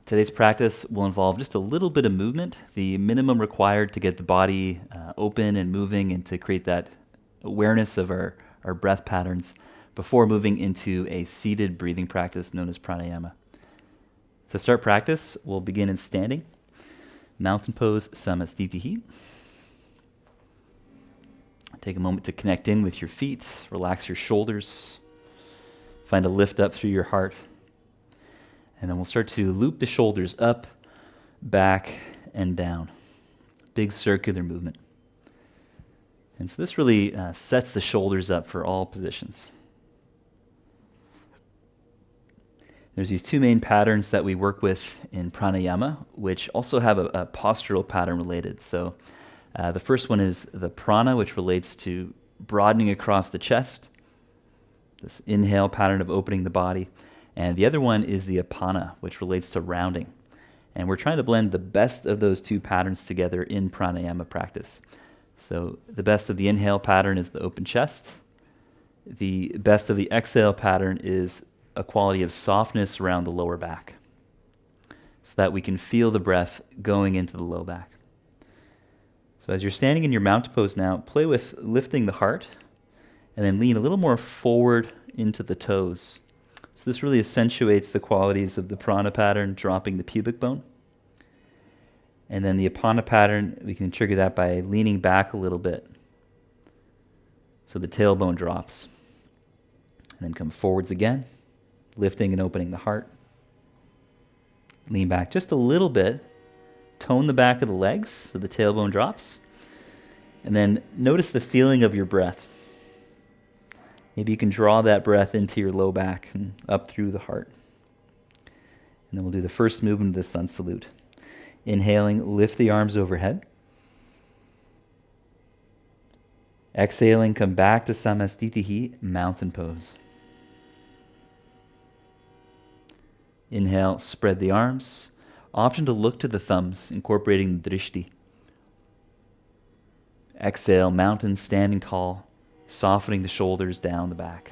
Today's practice will involve just a little bit of movement, the minimum required to get the body open and moving and to create that awareness of our breath patterns before moving into a seated breathing practice known as pranayama. To start practice, we'll begin in standing. Mountain pose, samastitihi. Take a moment to connect in with your feet, relax your shoulders, find a lift up through your heart. And then we'll start to loop the shoulders up, back, and down. Big circular movement. And so this really sets the shoulders up for all positions. There's these two main patterns that we work with in pranayama, which also have a postural pattern related. So the first one is the prana, which relates to broadening across the chest, this inhale pattern of opening the body. And the other one is the apana, which relates to rounding. And we're trying to blend the best of those two patterns together in pranayama practice. So the best of the inhale pattern is the open chest. The best of the exhale pattern is a quality of softness around the lower back, so that we can feel the breath going into the low back. So as you're standing in your mountain pose now, play with lifting the heart and then lean a little more forward into the toes. So this really accentuates the qualities of the prana pattern, dropping the pubic bone. And then the apana pattern, we can trigger that by leaning back a little bit, so the tailbone drops. And then come forwards again, lifting and opening the heart. Lean back just a little bit, tone the back of the legs so the tailbone drops. And then notice the feeling of your breath. Maybe you can draw that breath into your low back and up through the heart. And then we'll do the first movement of the sun salute. Inhaling, lift the arms overhead. Exhaling, come back to samastitihi, mountain pose. Inhale, spread the arms. Option to look to the thumbs, incorporating the drishti. Exhale, mountain standing tall, softening the shoulders down the back.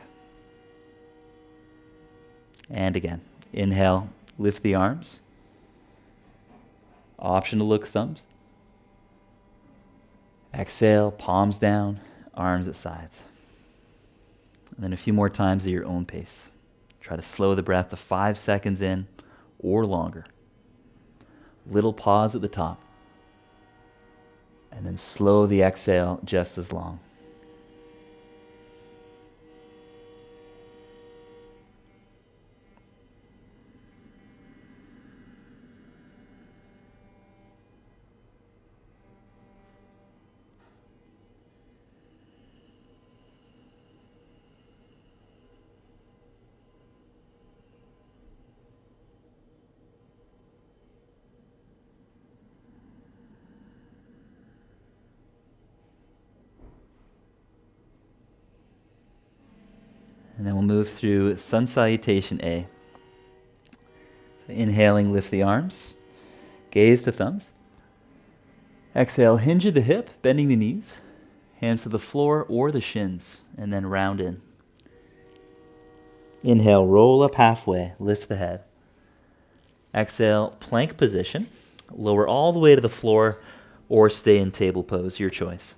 And again, inhale, lift the arms. Option to look thumbs. Exhale, palms down, arms at sides. And then a few more times at your own pace. Try to slow the breath to 5 seconds in or longer. Little pause at the top. And then slow the exhale just as long. And then we'll move through sun salutation A. So inhaling, lift the arms. Gaze to thumbs. Exhale, hinge at the hip, bending the knees. Hands to the floor or the shins, and then round in. Inhale, roll up halfway, lift the head. Exhale, plank position. Lower all the way to the floor or stay in table pose, your choice.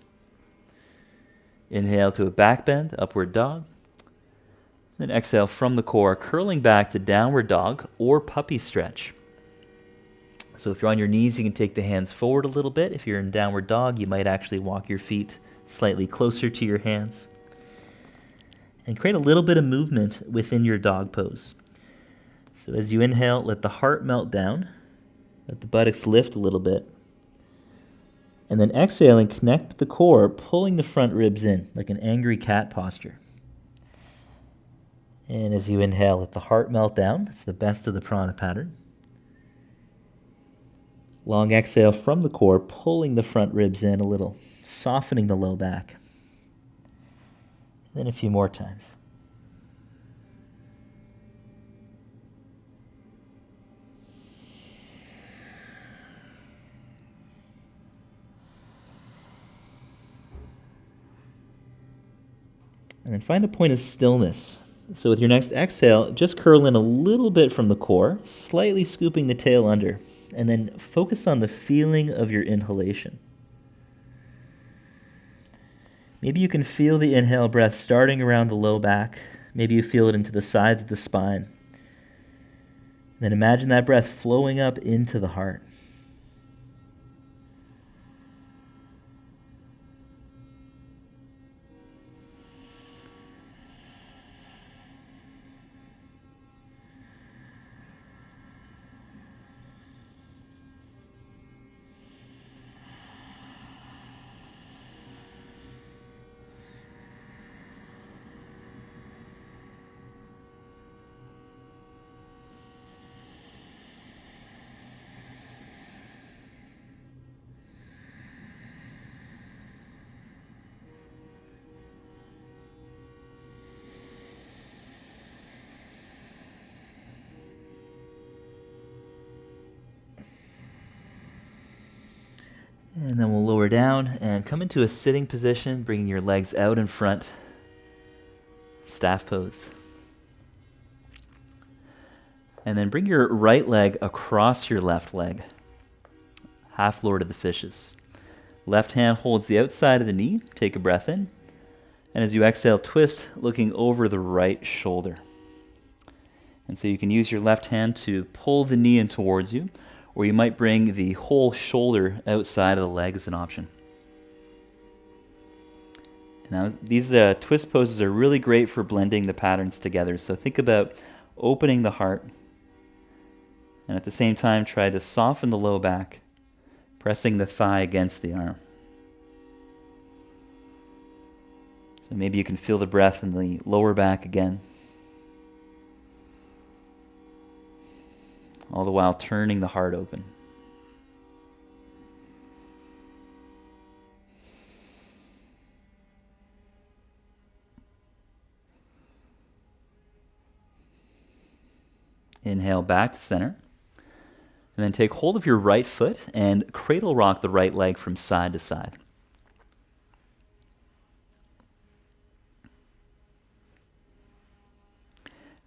Inhale to a back bend, upward dog. Then exhale from the core, curling back to downward dog or puppy stretch. So if you're on your knees, you can take the hands forward a little bit. If you're in downward dog, you might actually walk your feet slightly closer to your hands. And create a little bit of movement within your dog pose. So as you inhale, let the heart melt down. Let the buttocks lift a little bit. And then exhale and connect the core, pulling the front ribs in like an angry cat posture. And as you inhale, let the heart melt down. That's the best of the prana pattern. Long exhale from the core, pulling the front ribs in a little, softening the low back. Then a few more times. And then find a point of stillness So with your next exhale, just curl in a little bit from the core, slightly scooping the tail under, and then focus on the feeling of your inhalation. Maybe you can feel the inhale breath starting around the low back. Maybe you feel it into the sides of the spine. Then imagine that breath flowing up into the heart. And then we'll lower down and come into a sitting position, bringing your legs out in front. Staff pose. And then bring your right leg across your left leg. Half Lord of the Fishes. Left hand holds the outside of the knee. Take a breath in. And as you exhale, twist, looking over the right shoulder. And so you can use your left hand to pull the knee in towards you, or you might bring the whole shoulder outside of the leg as an option. Now, these twist poses are really great for blending the patterns together. So think about opening the heart, and at the same time, try to soften the low back, pressing the thigh against the arm. So maybe you can feel the breath in the lower back again, all the while turning the heart open. Inhale back to center. And then take hold of your right foot and cradle rock the right leg from side to side.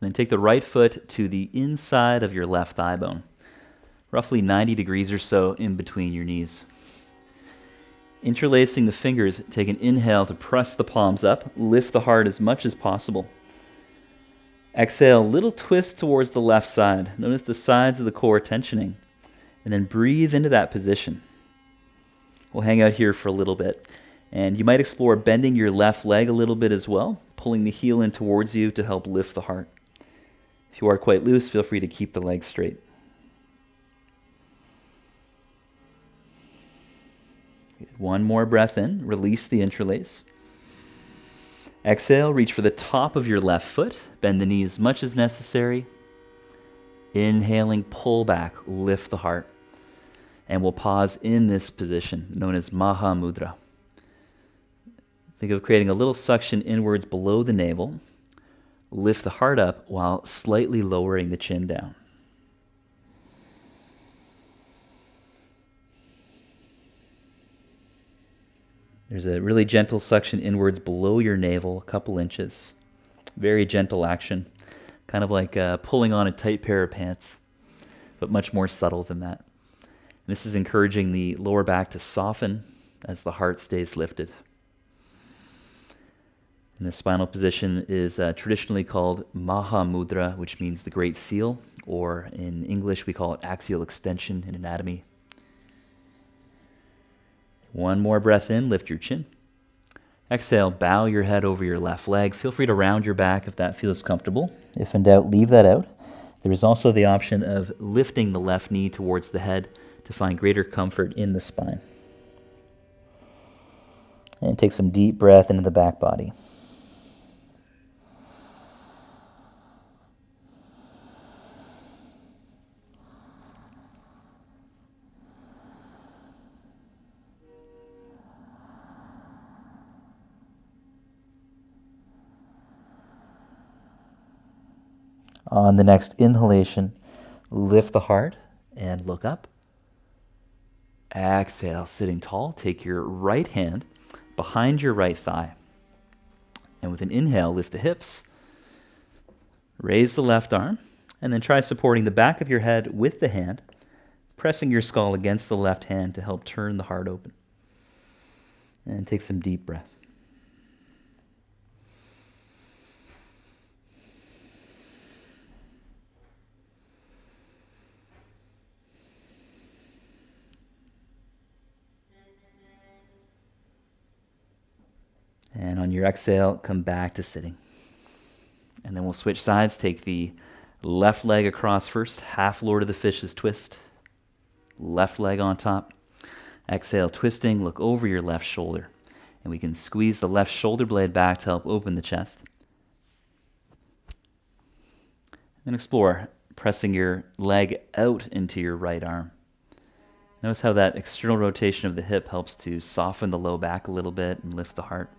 And then take the right foot to the inside of your left thigh bone, roughly 90 degrees or so in between your knees. Interlacing the fingers, take an inhale to press the palms up, lift the heart as much as possible. Exhale, little twist towards the left side. Notice the sides of the core tensioning. And then breathe into that position. We'll hang out here for a little bit. And you might explore bending your left leg a little bit as well, pulling the heel in towards you to help lift the heart. If you are quite loose, feel free to keep the legs straight. One more breath in, release the interlace. Exhale, reach for the top of your left foot, bend the knee as much as necessary. Inhaling, pull back, lift the heart. And we'll pause in this position, known as Maha Mudra. Think of creating a little suction inwards below the navel. Lift the heart up while slightly lowering the chin down. There's a really gentle suction inwards below your navel, a couple inches. Very gentle action, kind of like pulling on a tight pair of pants, but much more subtle than that. And this is encouraging the lower back to soften as the heart stays lifted. And the spinal position is traditionally called Maha Mudra, which means the Great Seal, or in English we call it axial extension in anatomy. One more breath in, lift your chin. Exhale, bow your head over your left leg. Feel free to round your back if that feels comfortable. If in doubt, leave that out. There is also the option of lifting the left knee towards the head to find greater comfort in the spine. And take some deep breath into the back body. On the next inhalation, lift the heart and look up. Exhale, sitting tall. Take your right hand behind your right thigh. And with an inhale, lift the hips. Raise the left arm, and then try supporting the back of your head with the hand, pressing your skull against the left hand to help turn the heart open. And take some deep breath. And on your exhale, come back to sitting. And then we'll switch sides. Take the left leg across first, half Lord of the Fishes twist. Left leg on top. Exhale, twisting, look over your left shoulder. And we can squeeze the left shoulder blade back to help open the chest. And explore, pressing your leg out into your right arm. Notice how that external rotation of the hip helps to soften the low back a little bit and lift the heart.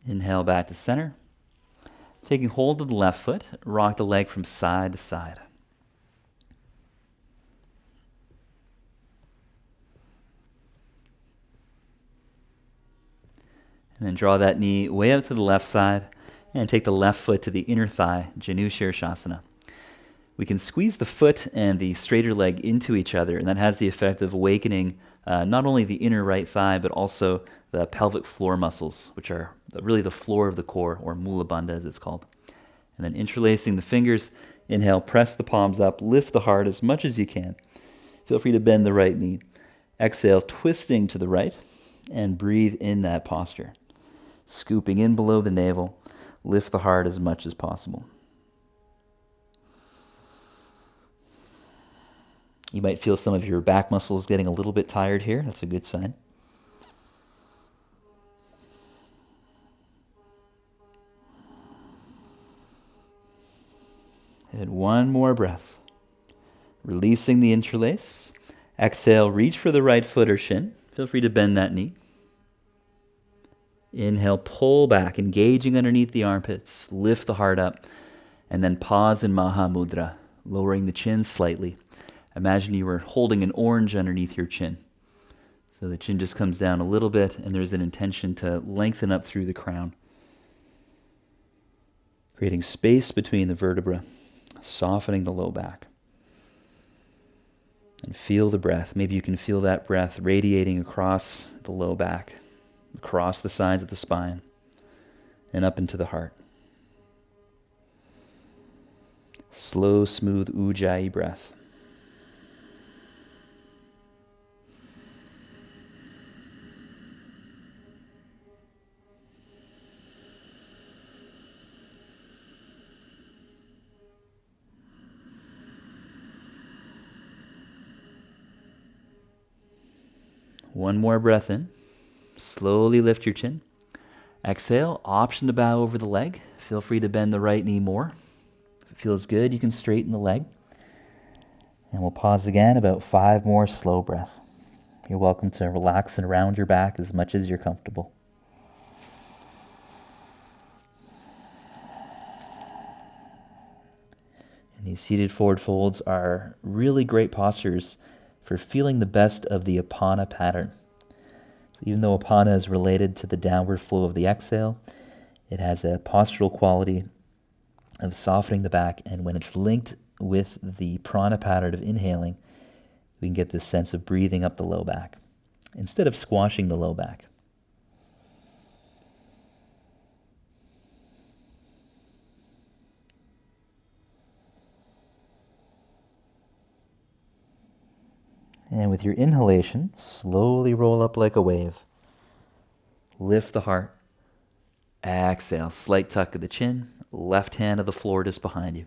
Inhale back to center. Taking hold of the left foot, rock the leg from side to side. And then draw that knee way out to the left side and take the left foot to the inner thigh, Janu Shirshasana. We can squeeze the foot and the straighter leg into each other, and that has the effect of awakening not only the inner right thigh, but also the pelvic floor muscles, which are really the floor of the core, or Mula Bandha as it's called. And then interlacing the fingers, inhale, press the palms up, lift the heart as much as you can. Feel free to bend the right knee. Exhale, twisting to the right, and breathe in that posture. Scooping in below the navel, lift the heart as much as possible. You might feel some of your back muscles getting a little bit tired here. That's a good sign. And one more breath. Releasing the interlace. Exhale, reach for the right foot or shin. Feel free to bend that knee. Inhale, pull back, engaging underneath the armpits. Lift the heart up. And then pause in Maha Mudra, lowering the chin slightly. Imagine you were holding an orange underneath your chin. So the chin just comes down a little bit, and there's an intention to lengthen up through the crown. Creating space between the vertebrae, softening the low back. And feel the breath. Maybe you can feel that breath radiating across the low back, across the sides of the spine, and up into the heart. Slow, smooth Ujjayi breath. One more breath in. Slowly lift your chin. Exhale, option to bow over the leg. Feel free to bend the right knee more. If it feels good, you can straighten the leg. And we'll pause again, about 5 more slow breaths. You're welcome to relax and round your back as much as you're comfortable. And these seated forward folds are really great postures for feeling the best of the Apana pattern. So even though Apana is related to the downward flow of the exhale, it has a postural quality of softening the back, and when it's linked with the prana pattern of inhaling, we can get this sense of breathing up the low back instead of squashing the low back. And with your inhalation, slowly roll up like a wave. Lift the heart. Exhale, slight tuck of the chin, left hand to the floor just behind you.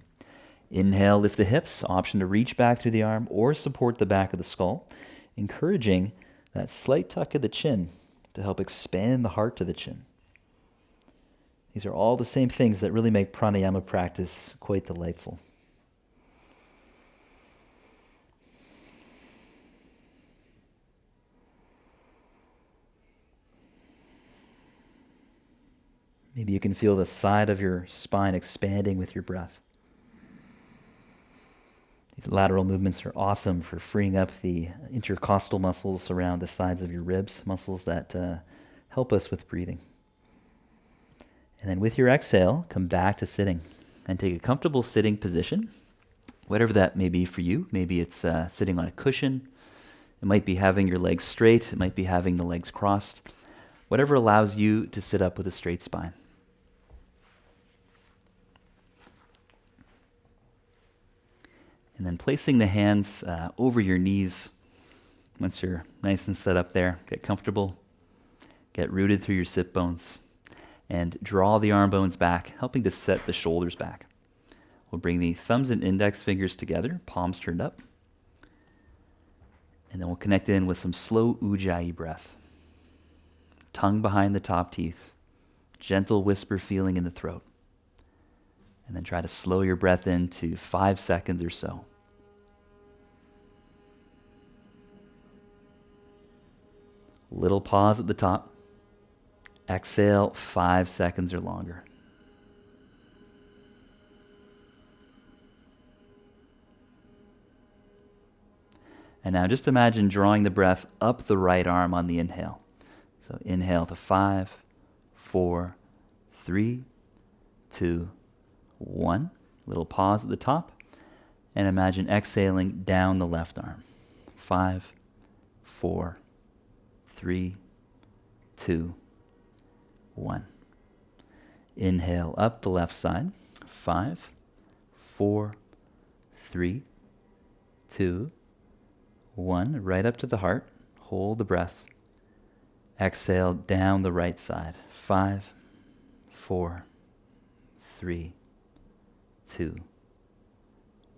Inhale, lift the hips, option to reach back through the arm or support the back of the skull, encouraging that slight tuck of the chin to help expand the heart to the chin. These are all the same things that really make pranayama practice quite delightful. Maybe you can feel the side of your spine expanding with your breath. These lateral movements are awesome for freeing up the intercostal muscles around the sides of your ribs, muscles that help us with breathing. And then with your exhale, come back to sitting and take a comfortable sitting position, whatever that may be for you. Maybe it's sitting on a cushion. It might be having your legs straight. It might be having the legs crossed. Whatever allows you to sit up with a straight spine. And then placing the hands over your knees. Once you're nice and set up there, get comfortable, get rooted through your sit bones, and draw the arm bones back, helping to set the shoulders back. We'll bring the thumbs and index fingers together, palms turned up, and then we'll connect in with some slow ujjayi breath. Tongue behind the top teeth, gentle whisper feeling in the throat. And then try to slow your breath into 5 seconds or so. Little pause at the top. Exhale 5 seconds or longer. And now just imagine drawing the breath up the right arm on the inhale. So inhale to 5, 4, 3, 2, 1. Little pause at the top. And imagine exhaling down the left arm. 5, 4, 3, 2, 1. Inhale up the left side. 5, 4, 3, 2, 1. Right up to the heart. Hold the breath. Exhale down the right side. 5, 4, 3, 2,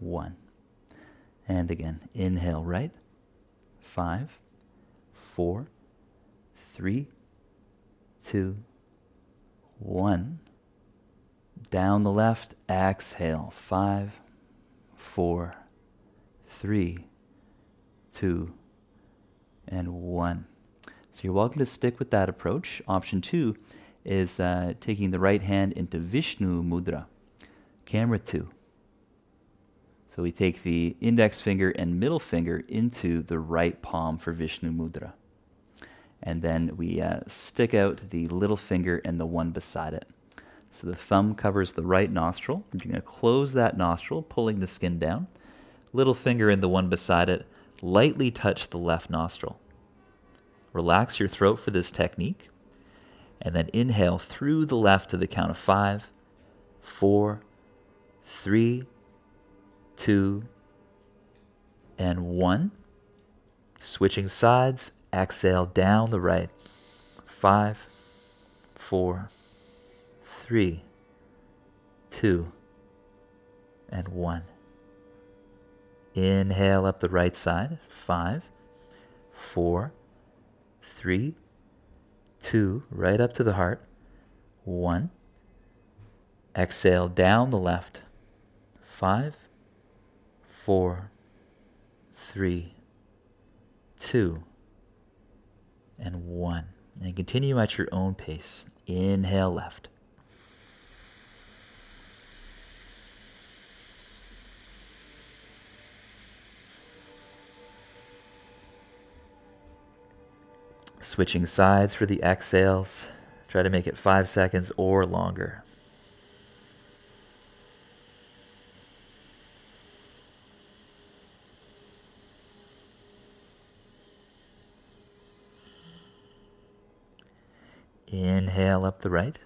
1. And again, inhale right. 5, 4, 3, 2, 1. Down the left, exhale. 5, 4, 3, 2, and 1. So you're welcome to stick with that approach. Option 2 is taking the right hand into Vishnu Mudra, camera 2. So we take the index finger and middle finger into the right palm for Vishnu Mudra. And then we stick out the little finger and the one beside it. So the thumb covers the right nostril. We're going to close that nostril, pulling the skin down. Little finger and the one beside it lightly touch the left nostril. Relax your throat for this technique. And then inhale through the left to the count of 5, 4, 3, 2, and 1. Switching sides, exhale down the right. 5, 4, 3, 2, and 1. Inhale up the right side. 5, 4, 3, 2, right up to the heart. 1. Exhale down the left. 5, 4, 3, 2, and 1. And continue at your own pace. Inhale left. Switching sides for the exhales. Try to make it 5 seconds or longer. Inhale up the right.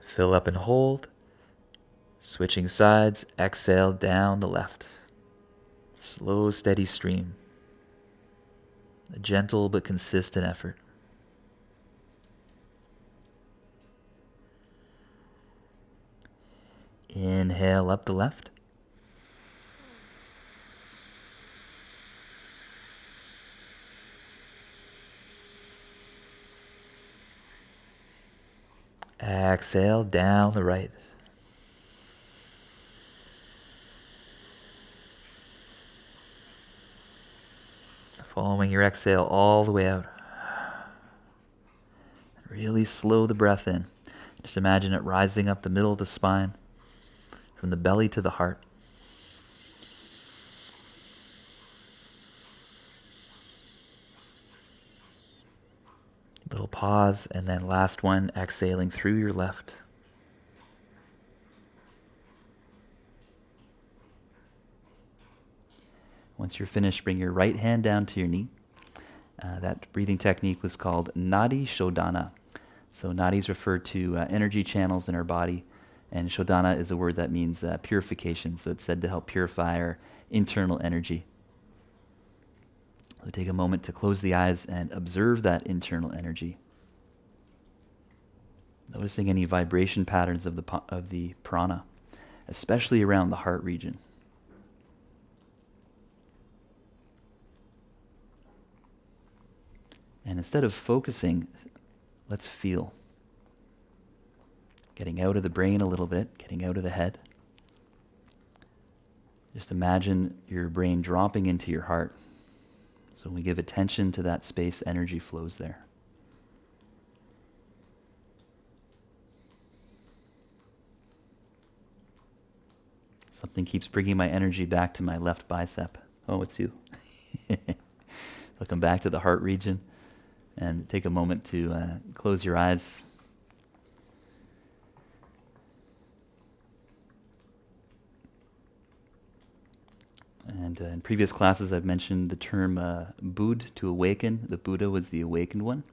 Fill up and hold. Switching sides, exhale down the left. Slow, steady stream. A gentle but consistent effort. Inhale up the left. Exhale down the right. Following your exhale all the way out. Really slow the breath in. Just imagine it rising up the middle of the spine, from the belly to the heart. Little pause, and then last one, exhaling through your left. Once you're finished, bring your right hand down to your knee. That breathing technique was called Nadi Shodhana. So nadis refer to energy channels in our body, and Shodhana is a word that means purification. So it's said to help purify our internal energy. So take a moment to close the eyes and observe that internal energy. Noticing any vibration patterns of the prana, especially around the heart region. And instead of focusing, let's feel. Getting out of the brain a little bit, getting out of the head. Just imagine your brain dropping into your heart. So when we give attention to that space, energy flows there. Something keeps bringing my energy back to my left bicep. Oh, it's you. Looking back to the heart region. And take a moment to close your eyes. And in previous classes, I've mentioned the term Bud, to awaken. The Buddha was the awakened one.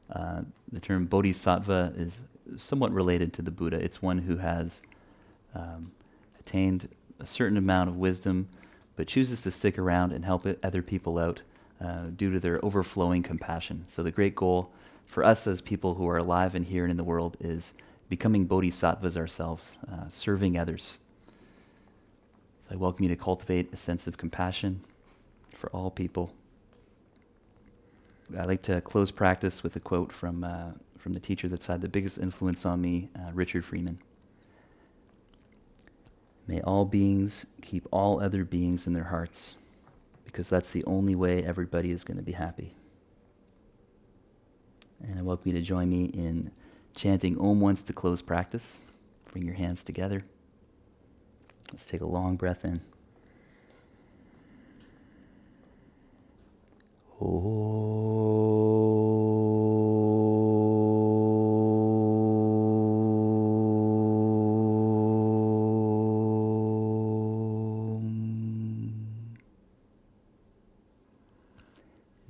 The term Bodhisattva is somewhat related to the Buddha. It's one who has attained a certain amount of wisdom, but chooses to stick around and help other people out due to their overflowing compassion. So the great goal for us as people who are alive and here and in the world is becoming bodhisattvas ourselves, serving others. So I welcome you to cultivate a sense of compassion for all people. I like to close practice with a quote from the teacher that's had the biggest influence on me, Richard Freeman. May all beings keep all other beings in their hearts, because that's the only way everybody is going to be happy. And I welcome you to join me in chanting Om once to close practice. Bring your hands together. Let's take a long breath in.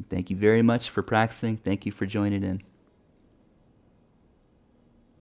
Thank you very much for practicing. Thank you for joining in.